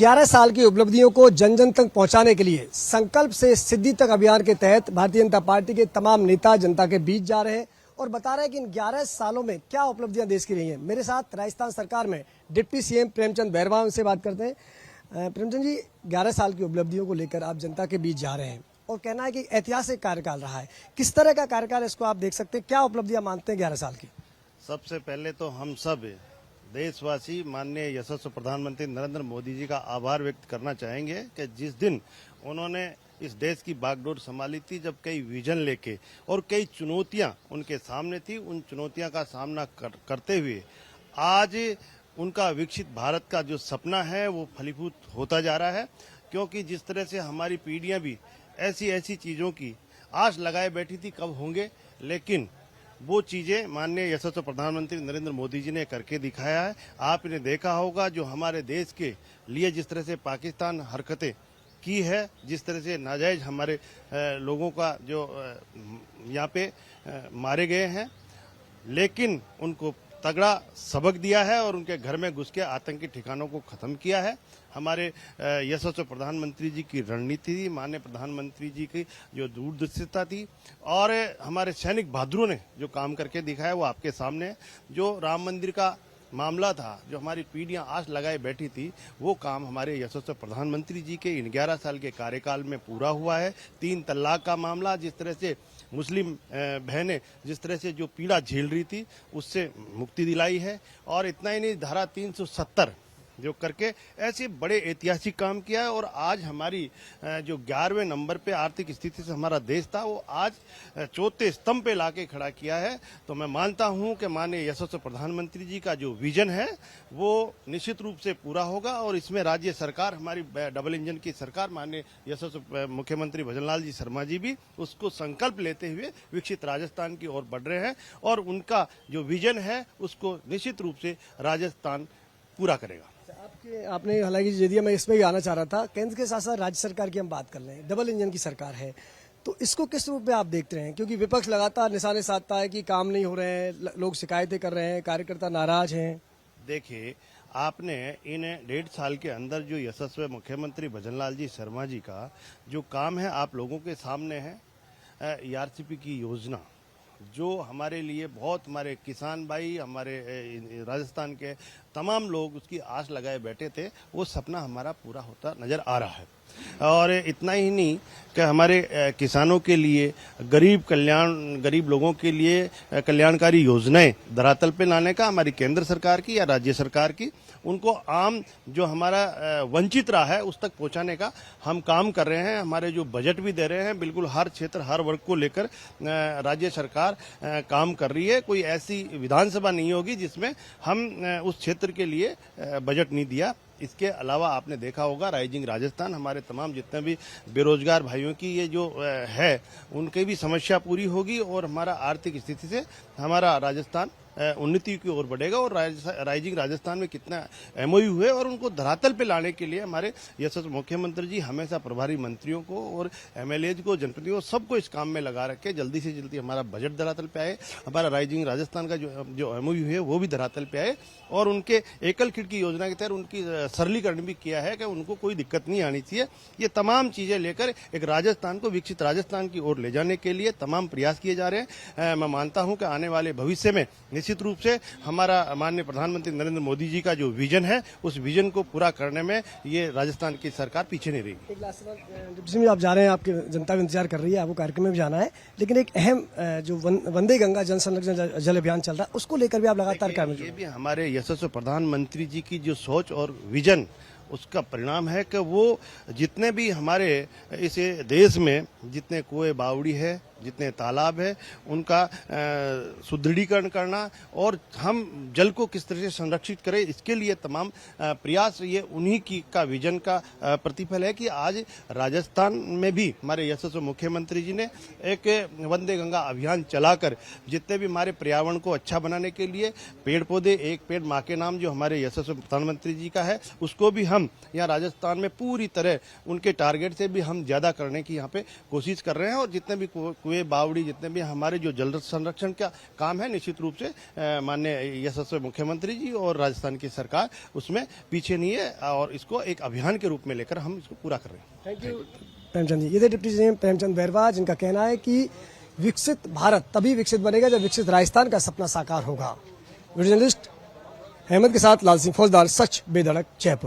11 साल की उपलब्धियों को जन जन तक पहुंचाने के लिए संकल्प से सिद्धि तक अभियान के तहत भारतीय जनता पार्टी के तमाम नेता जनता के बीच जा रहे हैं और बता रहे हैं कि इन 11 सालों में क्या उपलब्धियां देश की रही हैं। मेरे साथ राजस्थान सरकार में डिप्टी सीएम प्रेमचंद बैरवा उनसे बात करते हैं। प्रेमचंद जी, 11 साल की उपलब्धियों को लेकर आप जनता के बीच जा रहे हैं और कहना है कि ऐतिहासिक कार्यकाल रहा है। किस तरह का कार्यकाल इसको आप देख सकते हैं, क्या उपलब्धियां मानते हैं 11 साल की? सबसे पहले तो हम सब देशवासी माननीय यशस्वी प्रधानमंत्री नरेंद्र मोदी जी का आभार व्यक्त करना चाहेंगे कि जिस दिन उन्होंने इस देश की बागडोर संभाली थी, जब कई विजन लेके और कई चुनौतियां उनके सामने थी, उन चुनौतियों का सामना करते हुए आज उनका विकसित भारत का जो सपना है वो फलीभूत होता जा रहा है। क्योंकि जिस तरह से हमारी पीढ़ियां भी ऐसी ऐसी चीजों की आस लगाए बैठी थी कब होंगे, लेकिन वो चीजें माननीय यशस्वी प्रधानमंत्री नरेंद्र मोदी जी ने करके दिखाया है। आपने देखा होगा जो हमारे देश के लिए जिस तरह से पाकिस्तान हरकतें की है, जिस तरह से नाजायज हमारे लोगों का जो यहाँ पे मारे गए हैं, लेकिन उनको तगड़ा सबक दिया है और उनके घर में घुस के आतंकी ठिकानों को खत्म किया है। हमारे यशस्वी प्रधानमंत्री जी की रणनीति थी, माननीय प्रधानमंत्री जी की जो दूरदर्शिता थी और हमारे सैनिक बहादुरों ने जो काम करके दिखाया वो आपके सामने है। जो राम मंदिर का मामला था, जो हमारी पीढ़ियां आस लगाए बैठी थी, वो काम हमारे यशस्वी प्रधानमंत्री जी के इन 11 साल के कार्यकाल में पूरा हुआ है। 3 तलाक का मामला, जिस तरह से मुस्लिम बहनें जिस तरह से जो पीड़ा झेल रही थी उससे मुक्ति दिलाई है। और इतना ही नहीं, धारा 370 जो करके ऐसे बड़े ऐतिहासिक काम किया है। और आज हमारी जो 11वें नंबर पे आर्थिक स्थिति से हमारा देश था, वो आज चौथे स्तंभ पे लाके खड़ा किया है। तो मैं मानता हूं कि माननीय यशस्वी प्रधानमंत्री जी का जो विजन है वो निश्चित रूप से पूरा होगा। और इसमें राज्य सरकार, हमारी डबल इंजन की सरकार, माननीय यशस्वी मुख्यमंत्री भजनलाल जी शर्मा जी भी उसको संकल्प लेते हुए विकसित राजस्थान की ओर बढ़ रहे हैं और उनका जो विजन है उसको निश्चित रूप से राजस्थान पूरा करेगा। आपने हालांकि जदिया मैं इसमें भी आना चाह रहा था, केंद्र के साथ साथ राज्य सरकार की हम बात कर रहे हैं, डबल इंजन की सरकार है, तो इसको किस रूप में आप देखते हैं? क्योंकि विपक्ष लगातार निशाने साधता है कि काम नहीं हो रहे हैं, लोग शिकायतें कर रहे हैं, कार्यकर्ता नाराज हैं। देखिए, आपने इन 1.5 साल के अंदर जो यशस्वी मुख्यमंत्री भजनलाल जी शर्मा जी का जो काम है आप लोगों के सामने है। ERCP की योजना जो हमारे लिए बहुत, हमारे किसान भाई, हमारे राजस्थान के तमाम लोग उसकी आस लगाए बैठे थे, वो सपना हमारा पूरा होता नजर आ रहा है। और इतना ही नहीं कि हमारे किसानों के लिए गरीब लोगों के लिए कल्याणकारी योजनाएं धरातल पे लाने का हमारी केंद्र सरकार की या राज्य सरकार की, उनको आम जो हमारा वंचित रहा है उस तक पहुंचाने का हम काम कर रहे हैं। हमारे जो बजट भी दे रहे हैं, बिल्कुल हर क्षेत्र हर वर्ग को लेकर राज्य सरकार काम कर रही है। कोई ऐसी विधानसभा नहीं होगी जिसमें हम उस क्षेत्र के लिए बजट नहीं दिया। इसके अलावा आपने देखा होगा राइजिंग राजस्थान, हमारे तमाम जितने भी बेरोजगार भाइयों की ये जो है उनकी भी समस्या पूरी होगी और हमारा आर्थिक स्थिति से हमारा राजस्थान उन्नति की ओर बढ़ेगा। और राइजिंग राजस्थान में कितना MOU हुए और उनको धरातल पे लाने के लिए हमारे यशस्वी मुख्यमंत्री जी हमेशा प्रभारी मंत्रियों को और MLAs को, जनप्रतिनिधियों को, सबको इस काम में लगा रखे जल्दी से जल्दी हमारा बजट धरातल पे आए, हमारा राइजिंग राजस्थान का जो MOU है वो भी धरातल पे आए और उनके एकल खिड़की योजना के तहत उनकी सरलीकरण भी किया है कि उनको कोई दिक्कत नहीं आनी चाहिए। ये तमाम चीजें लेकर एक राजस्थान को विकसित राजस्थान की ओर ले जाने के लिए तमाम प्रयास किए जा रहे हैं। मैं मानता हूं कि आने वाले भविष्य में निश्चित रूप से हमारा माननीय प्रधानमंत्री नरेंद्र मोदी जी का जो विजन है उस विजन को पूरा करने में ये राजस्थान की सरकार पीछे नहीं रहेगी। एक लास्ट सवाल, आप जा रहे हैं, आपकी जनता का इंतजार कर रही है, आपको कार्यक्रम में भी जाना है, लेकिन एक अहम जो वंदे गंगा जन संरक्षण जल अभियान चल रहा है उसको लेकर भी आप लगातार काम, ये भी हमारे यशस्वी प्रधानमंत्री जी की जो सोच और विजन उसका परिणाम है कि वो जितने भी हमारे इस देश में जितने कुएं बावड़ी है, जितने तालाब है, उनका सुदृढ़ीकरण करना और हम जल को किस तरह से संरक्षित करें, इसके लिए तमाम प्रयास, ये उन्हीं की का विजन का प्रतिफल है कि आज राजस्थान में भी हमारे यशस्वी मुख्यमंत्री जी ने एक वंदे गंगा अभियान चलाकर जितने भी हमारे पर्यावरण को अच्छा बनाने के लिए पेड़ पौधे, एक पेड़ माँ के नाम जो हमारे यशस्वी प्रधानमंत्री जी का है, उसको भी हम यहाँ राजस्थान में पूरी तरह उनके टारगेट से भी हम ज्यादा करने की यहाँ पे कोशिश कर रहे हैं। और जितने भी कुएं बावड़ी जितने भी हमारे जो जल संरक्षण का काम है, निश्चित रूप से माननीय यशस्वी मुख्यमंत्री जी और राजस्थान की सरकार उसमें पीछे नहीं है और इसको एक अभियान के रूप में लेकर हम इसको पूरा कर रहे हैं। Thank you Premchand ji. ये थे डिप्टी सीएम प्रेमचंद बैरवा, जिनका कहना है कि विकसित भारत तभी विकसित बनेगा जब विकसित राजस्थान का सपना साकार होगा। वीडियो जर्नलिस्ट अहमद के साथ लाल सिंह फौजदार, सच बेधड़क, जयपुर।